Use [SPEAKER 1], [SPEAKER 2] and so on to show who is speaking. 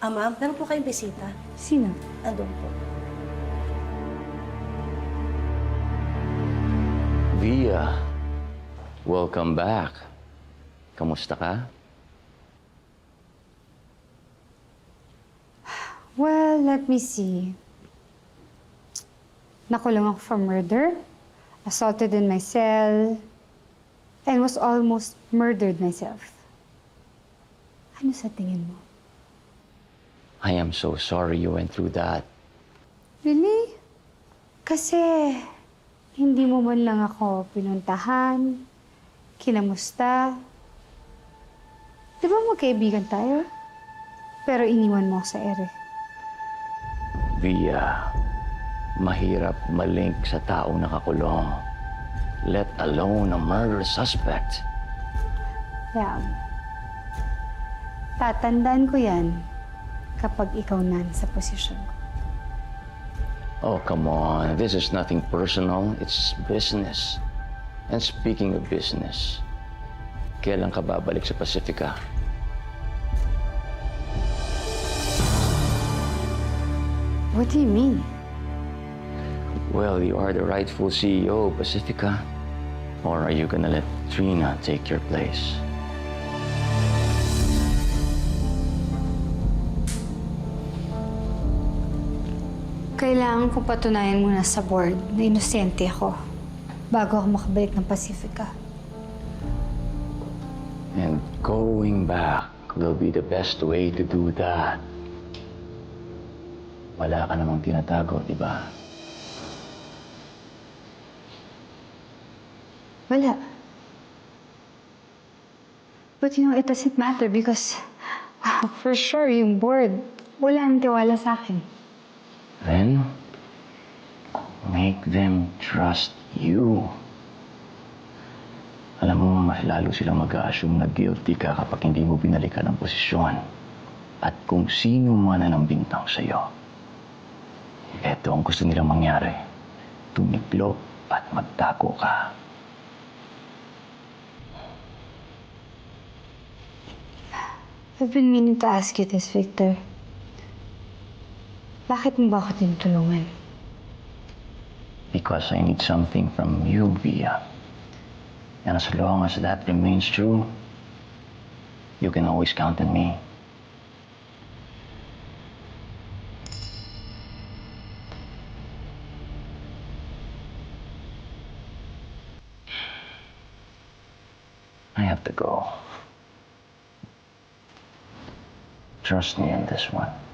[SPEAKER 1] Ma'am, meron po kayong bisita.
[SPEAKER 2] Sino?
[SPEAKER 1] Andun po.
[SPEAKER 3] Via, welcome back. Kamusta ka?
[SPEAKER 2] Well, let me see. Nakulong ako for murder, assaulted in my cell, and was almost murdered myself. Ano sa tingin mo?
[SPEAKER 3] I am so sorry you went through that.
[SPEAKER 2] Really? Kasi hindi mo man lang ako pinuntahan, kinamusta. Di ba magkaibigan tayo? Pero iniwan mo ako sa ere.
[SPEAKER 3] Via, mahirap malink sa taong nakakulong. Let alone a murder suspect.
[SPEAKER 2] Yeah. Tatandaan ko yan kapag ikaw na sa posisyon ko.
[SPEAKER 3] Oh, come on. This is nothing personal. It's business. And speaking of business, kailan ka babalik sa Pacifica?
[SPEAKER 2] What do you mean?
[SPEAKER 3] Well, you are the rightful CEO of Pacifica. Or are you gonna let Trina take your place?
[SPEAKER 2] Kailangan ko patunayan muna sa board na inosente ako bago ako makabalik ng Pacifica.
[SPEAKER 3] And going back will be the best way to do that. Wala ka namang tinatago, di ba?
[SPEAKER 2] Wala. But you know, it doesn't matter because for sure yung board, wala nang tiwala sa akin.
[SPEAKER 3] Then, make them trust you. Alam mo, mas lalo silang mag-a-assume na guilty ka kapag hindi mo binalikan ang posisyon. At kung sino man ang bintang sa'yo, eto ang gusto nilang mangyari. Tumiklop at magtago ka.
[SPEAKER 2] I've been meaning to ask you this, Victor. Bakit mo ba ako tinutulungan?
[SPEAKER 3] Because I need something from you, Via. And as long as that remains true, you can always count on me. I have to go. Trust me on this one.